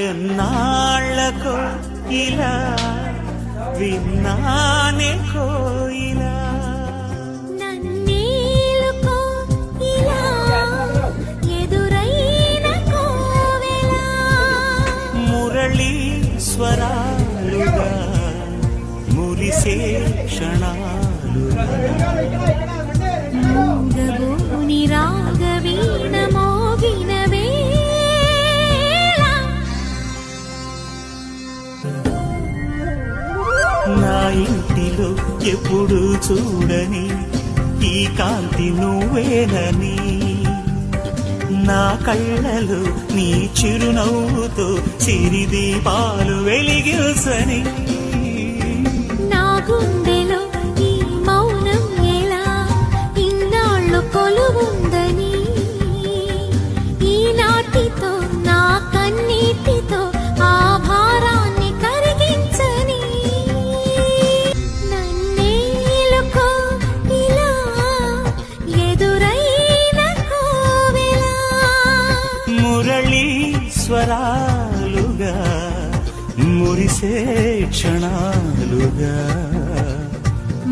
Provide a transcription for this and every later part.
ఎన్నాళ్ళకో ఇలా విన్నానే కోయిలా నన్నేలుకో ఇలా ఎదురైన కోవెలా మురళీశ్వరాలుగా మురిసే క్షణాలుగా మూగబోని రాగవీణ మోగిన వేళ నా ఇంటిలో ఎప్పుడు చూడని ఈ కాంతి నువ్వేనని నా కళ్ళలో నీ చిరునవ్వుతో సిరిదీపాలు వెలిగించని నా గుండెలో ఈ మౌనం ఎలా ఇన్నాళ్ళు కొలువుందని ఈనాటితో నా కన్నీటితో ఆ భారాన్ని కరిగించని నన్నేలుకో ఇలా ఎదురైన కోవెలా మురళీశ్వరాలుగా మురిసే క్షణాలుగా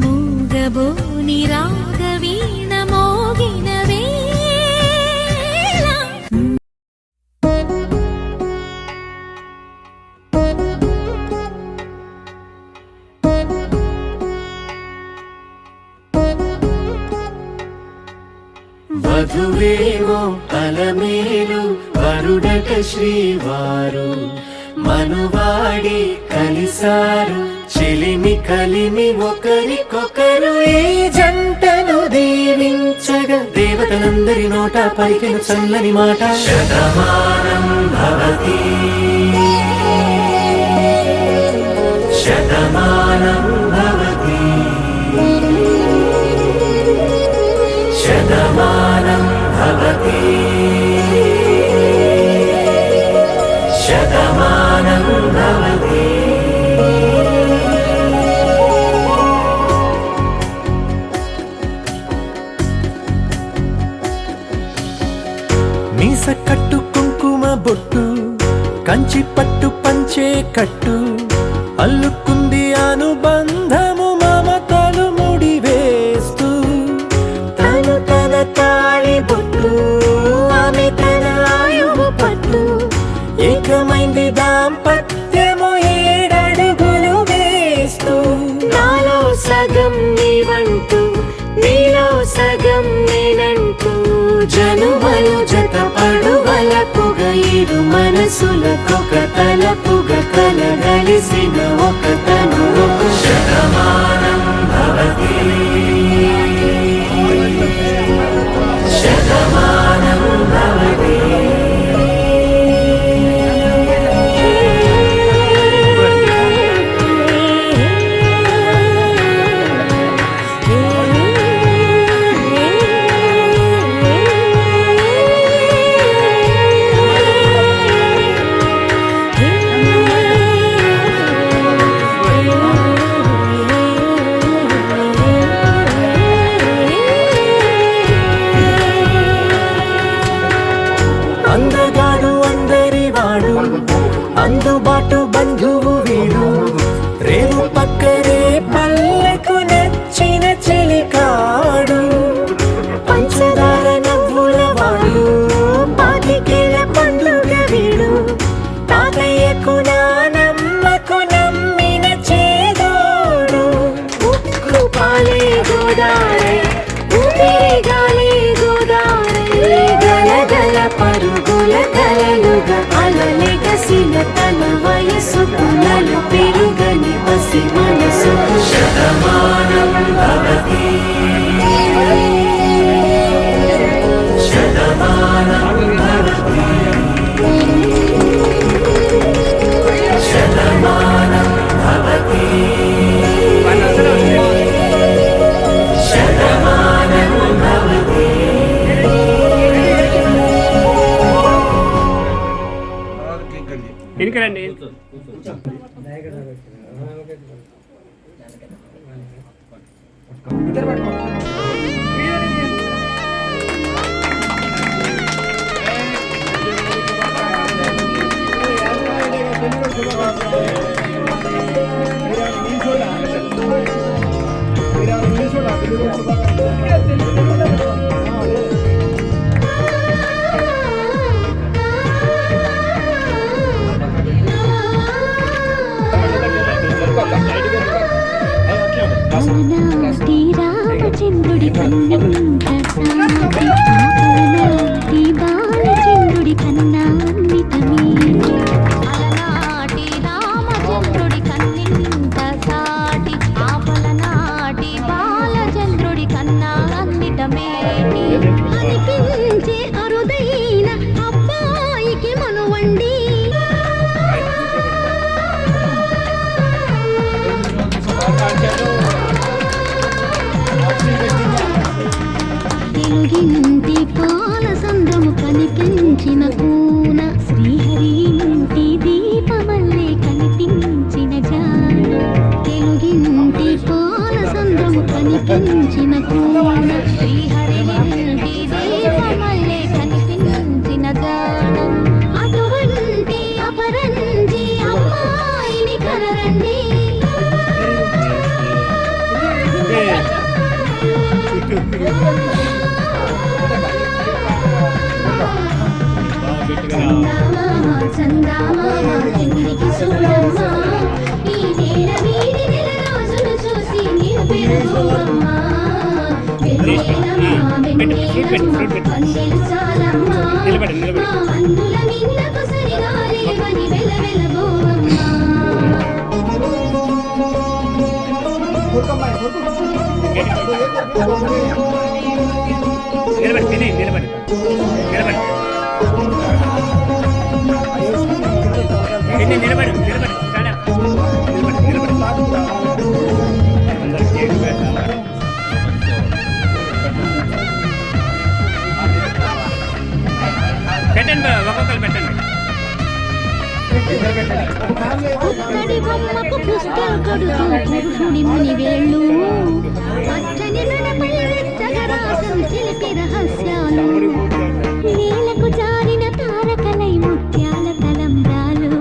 మూగబోని రాగవీణ మోగిన వేళ వధువేమో అలమేలు వరుడట శ్రీవారు మనువాడి కలిసారు చెలిమి కలిమి ఒకరికొకరు ఈ జంటను దీవించగా దేవతలందరి నోట పలికిన చల్లని మాట శతమానం భవతి శతమానం భవతి శతమానం భవతి శతమానం భవతి మీస కట్టు కుంకుమ బొట్టు కంచి పట్టు పంచే కట్టు అల్లుకుంది అనుబంధము మమతలు ముడివేస్తూ తను తన తాళి బొట్టు ఆమె తన ఆయువు పట్టు ఏకమైంది దాంపత్యము ఏడడుగులు వేస్తూ నాలో సగం నీవంటూ నీలో సగం నేనంటూ జనుమలు జత పడువలపుగ ఇరు మనసులకొక తలపుగ కలగలిసిన ఒక తను శతమానం భవతి శతమానం భవతి అందగాడు అందరి వాడు అందుబాటు బంధువు వీడు రేవు పక్కరే పల్లెకు నచ్చిన చెలికాడు పంచదార నవ్వుల వాడు పాతికేల పండుగ వీడు తాతయ్యకు నానమ్మకు నమ్మిన చేదోడు ఉక్కు పాలే గోదారే ఊపిరి గాలి గోదారే గలగల పరుగుల కలలుగా అలలెగసిన తన వయసు పుల్లలు పెరుగని పసి మనసు శతమానం భవతి శతమానం భవతి శతమానం భవతి శతమానం భవతి వెనుకరండి అలనాటి రామచంద్రుడి కన్నంత సాటి అలనాటి బాలచంద్రుడి కన్నా అన్నిటమే అలనాటి రామచంద్రుడి కన్నింత సాటి ఆపలనాటి బాలచంద్రుడి కన్నా అన్నిటమే అనిపించే అరుదైన అబ్బాయికి మనువండి తెలుగింటి పాల సంద్రము కనిపించిన కూన శ్రీహరి ఇంటి దీపమల్లే కనిపించిన జాన తెలుగింటి పాల సంద్రము కనిపించిన కూన శ్రీహరి ఇంటి దీపమల్లే కనిపించిన జాన అటువంటి అపరంజి అమ్మాయిని కనరండి చందామామ కిందికి చూడమ్మా ఈ నేల వీడి నెల రోజులు చూసి నీవు పెరగమ్మా వెన్నెలమ్మా వెన్నెలమ్మ పందెలు చాలమ్మా మా అందుల మిన్నకు సరిగా లేవని వెలవెలబోవమ్మా పెట్టండి ఒక్కొక్కరు పెట్టండి పుత్తడి బొమ్మకు పుస్తలు కొడుతూ పురుషుడి ముని వేళ్ళు పచ్చని మెడపై వెచ్చగా రాసం చిలిపి రహస్యాలు నేలకు జారిన తారకలై ముత్యాల తలంబ్రాలు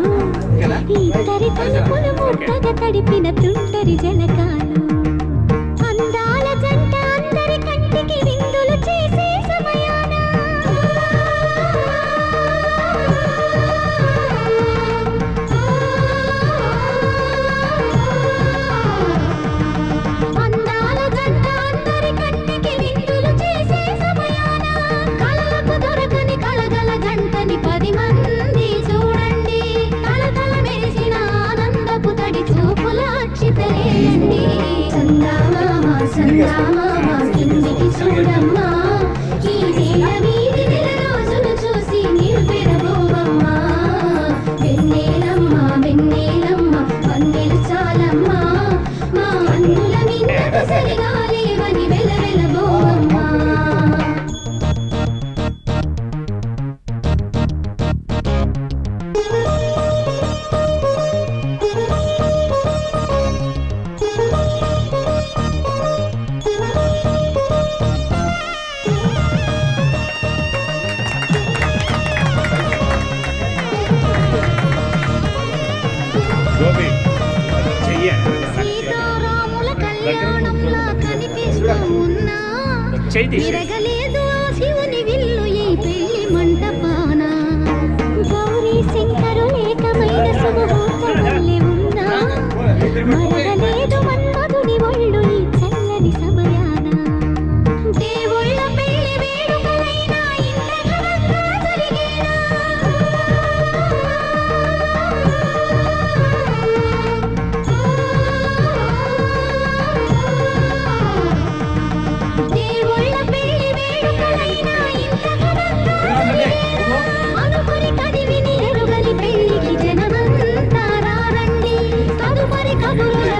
ఇద్దరి తలుపులు ముట్టగా తడిపిన తుంటరి జలకాలు అందాల జంట అందరి కంటికి విందులు చేసే సమయాన అందాల జంట అందరి కంటికి విందులు చేసే సమయాన కళ్ళకు దొరకని కలగల జంటని 10 మంది చూడండి తలతల మెరిసిన ఆనందపు తడి చూపుల అక్షితలేయండి చందామామ చందామామ కిందికి చూడమ్మా ఈ నేల వీడి నెల రోజులు చూసి నీవు పెరగోవమ్మా వెన్నెలమ్మ వెన్నెలమ్మ పందెలు చాలమ్మా మా అందుల మిన్నకు సరిగా లేవని వెలవెలబోవమ్మా గోపి చెయ్యాలి సీతారాముల కళ్యాణంలా కనిపిస్తూ ఉన్నా తిరగలేదు ఆ శివుని విల్లు ఈ పెళ్లి మంటపాన గౌరీ శంకరు ఏకమైన శుభముహూర్తమల్లె ఉన్నా మరగలేదు మన్మధుని ఒళ్ళు ఈ చల్లని సమయాన దేవుళ్ళ పెళ్లి వేడుకలైనా ఇంత ఘనంగా జరిగేనా దేవుళ్ళ పెళ్లి వేడుకలైనా ఇంత ఘనంగా అనుకుని కదివిని ఎరుగని పెళ్లికి జనమంతా రారండి తదుపరి కబురుల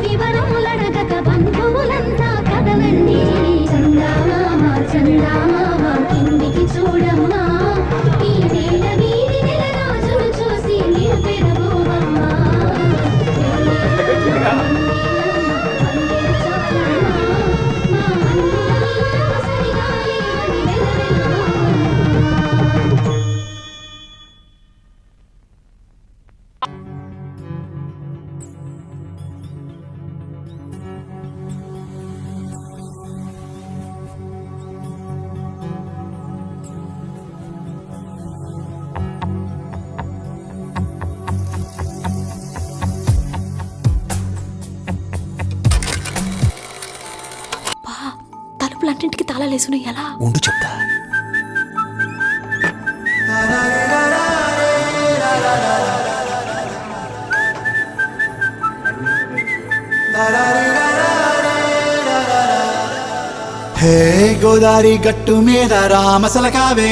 తాళాలేసును ఎలా ఉండు చెప్తా. హే గోదారి గట్టు మీద రామసలకావే